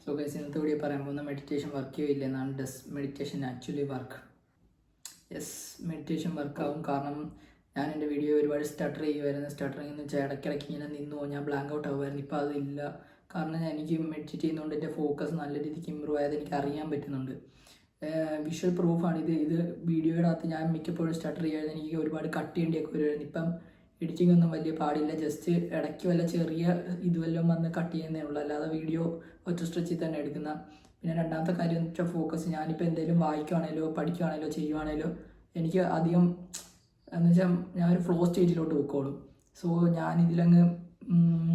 So guys, ഇന്നത്തെ video പറയാൻ പോകുന്ന മെഡിറ്റേഷൻ വർക്ക് ചെയ്യില്ല എന്നാണ്. Does meditation actually work? Yes, meditation വർക്കാവും. കാരണം ഞാൻ എൻ്റെ വീഡിയോ ഒരുപാട് സ്റ്റട്ടർ ചെയ്യുമായിരുന്നു. സ്റ്റട്ടറിങ് എന്ന് വെച്ചാൽ ഇടയ്ക്കിടയ്ക്ക് ഇങ്ങനെ നിന്നു ഞാൻ ബ്ലാങ്ക് ഔട്ട് ആകുമായിരുന്നു. ഇപ്പോൾ അതില്ല. കാരണം എനിക്ക് മെഡിറ്റേറ്റ് ചെയ്യുന്നതുകൊണ്ട് എൻ്റെ ഫോക്കസ് നല്ല രീതിക്ക് ഇമ്പ്രൂവ് ആയത് എനിക്ക് അറിയാൻ പറ്റുന്നുണ്ട്. വിഷ്വൽ പ്രൂഫാണ് ഇത് വീഡിയോയുടെ അകത്ത് ഞാൻ മിക്കപ്പോഴും സ്റ്റട്ടർ ചെയ്യാതെ എനിക്ക് ഒരുപാട് കട്ട് ചെയ്യേണ്ടിയൊക്കെ വരുമായിരുന്നു. ഇപ്പം എഡിറ്റിംഗ് ഒന്നും വലിയ പാടില്ല. ജസ്റ്റ് ഇടയ്ക്ക് വല്ല ചെറിയ ഇതുവെല്ലാം വന്ന് കട്ട് ചെയ്യുന്നേ ഉള്ളൂ. അല്ലാതെ വീഡിയോ ഒറ്റ സ്ട്രെച്ചിൽ തന്നെ എടുക്കുന്ന. പിന്നെ രണ്ടാമത്തെ കാര്യം എന്ന് വെച്ചാൽ ഫോക്കസ്. ഞാനിപ്പോൾ എന്തെങ്കിലും വായിക്കുകയാണേലോ പഠിക്കുകയാണേലോ ചെയ്യുവാണേലോ എനിക്ക് അധികം എന്ന് വെച്ചാൽ ഞാനൊരു ഫ്ലോ സ്റ്റേജിലോട്ട് പോയിക്കോളും. സോ ഞാനിതിലങ്ങ്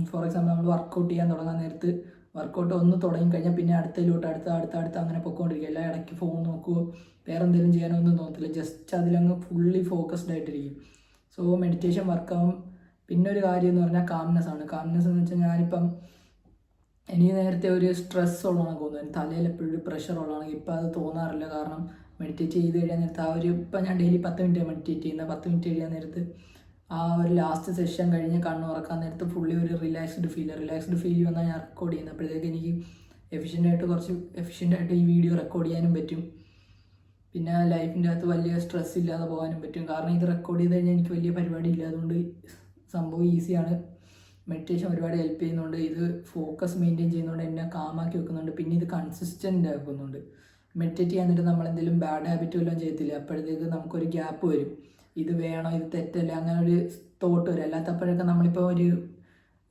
ഫോർ എക്സാമ്പിൾ നമ്മൾ വർക്കൗട്ട് ചെയ്യാൻ തുടങ്ങാൻ നേരത്ത് വർക്കൗട്ട് ഒന്ന് തുടങ്ങിക്കഴിഞ്ഞാൽ പിന്നെ അടുത്തതിലോട്ട് അടുത്ത അങ്ങനെ പൊയ്ക്കൊണ്ടിരിക്കുക. എല്ലാ ഇടയ്ക്ക് ഫോൺ നോക്കുകയോ വേറെ എന്തെങ്കിലും ചെയ്യാനോ ഒന്നും തോന്നത്തില്ല. ജസ്റ്റ് അതിലങ്ങ് ഫുള്ളി ഫോക്കസ്ഡ് ആയിട്ടിരിക്കും. സോ മെഡിറ്റേഷൻ വർക്കാവും. പിന്നെ ഒരു കാര്യം എന്ന് പറഞ്ഞാൽ കാംനെസ് ആണ്. കാംനെസ് എന്ന് വെച്ചാൽ ഞാനിപ്പം എനിക്ക് നേരത്തെ ഒരു സ്ട്രെസ് ഉള്ളതാണെന്ന് തോന്നുന്നു. തലയിൽ എപ്പോഴും ഒരു പ്രഷർ ഉള്ളതാണെങ്കിൽ ഇപ്പം അത് തോന്നാറില്ല. കാരണം മെഡിറ്റേറ്റ് ചെയ്ത് കഴിയാൻ നേരത്ത് ഇപ്പം ഞാൻ ഡെയിലി 10 മിനിറ്റ് മെഡിറ്റേറ്റ് ചെയ്യുന്നത്. 10 മിനിറ്റ് കഴിയാൻ നേരത്ത് ഒരു ലാസ്റ്റ് സെഷൻ കഴിഞ്ഞ് കണ്ണ് ഉറക്കാൻ നേരത്ത് ഫുള്ളി ഒരു റിലാക്സ്ഡ് ഫീൽ വന്നാൽ ഞാൻ റെക്കോർഡ് ചെയ്യുന്നത്. അപ്പോഴത്തേക്ക് എനിക്ക് കുറച്ച് എഫിഷ്യൻ്റായിട്ട് ഈ വീഡിയോ റെക്കോർഡ് ചെയ്യാനും പറ്റും. പിന്നെ ലൈഫിൻ്റെ അകത്ത് വലിയ സ്ട്രെസ് ഇല്ലാതെ പോകാനും പറ്റും. കാരണം ഇത് റെക്കോർഡ് ചെയ്ത് കഴിഞ്ഞാൽ എനിക്ക് വലിയ പരിപാടി ഇല്ല. അതുകൊണ്ട് സംഭവം ഈസിയാണ്. മെഡിറ്റേഷൻ ഒരുപാട് ഹെൽപ്പ് ചെയ്യുന്നുണ്ട്. ഇത് ഫോക്കസ് മെയിൻറ്റെയിൻ ചെയ്യുന്നതുകൊണ്ട് എന്നെ കാമാക്കി വെക്കുന്നുണ്ട്. പിന്നെ ഇത് കൺസിസ്റ്റൻ്റ് ആക്കുന്നുണ്ട്. മെഡിറ്റേറ്റ് ചെയ്യാൻ നേരം നമ്മളെന്തെങ്കിലും ബാഡ് ഹാബിറ്റ് വല്ലതും ചെയ്യത്തില്ല. അപ്പോഴത്തേക്ക് നമുക്കൊരു ഗ്യാപ്പ് വരും. ഇത് വേണോ, ഇത് തെറ്റല്ല, അങ്ങനെ ഒരു തോട്ട് വരും. അല്ലാത്തപ്പോഴൊക്കെ നമ്മളിപ്പോൾ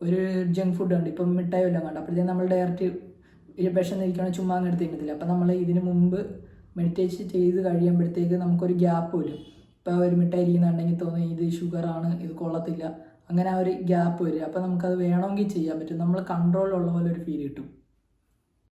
ഒരു ജങ്ക് ഫുഡ് ഉണ്ട്, ഇപ്പം മിഠായി വല്ലതും കണ്ട അപ്പോഴത്തേക്കും നമ്മൾ ഡയറക്റ്റ് വിശന്നിരിക്കുകയാണെങ്കിൽ ചുമ്മാ അങ്ങ് എടുത്തിട്ടില്ല. അപ്പം നമ്മൾ ഇതിന് മുമ്പ് മെഡിറ്റേഷൻ ചെയ്ത് കഴിയുമ്പോഴത്തേക്ക് നമുക്കൊരു ഗ്യാപ്പ് വരും. ഇപ്പോൾ ഒരു മിഠായി ഇരിക്കുന്നുണ്ടെങ്കിൽ തോന്നും ഇത് ഷുഗറാണ്, ഇത് കൊള്ളത്തില്ല, അങ്ങനെ ആ ഒരു ഗ്യാപ്പ് വരും. അപ്പോൾ നമുക്കത് വേണമെങ്കിൽ ചെയ്യാൻ പറ്റും. നമ്മൾ കൺട്രോളിലുള്ള പോലെ ഒരു ഫീൽ കിട്ടും.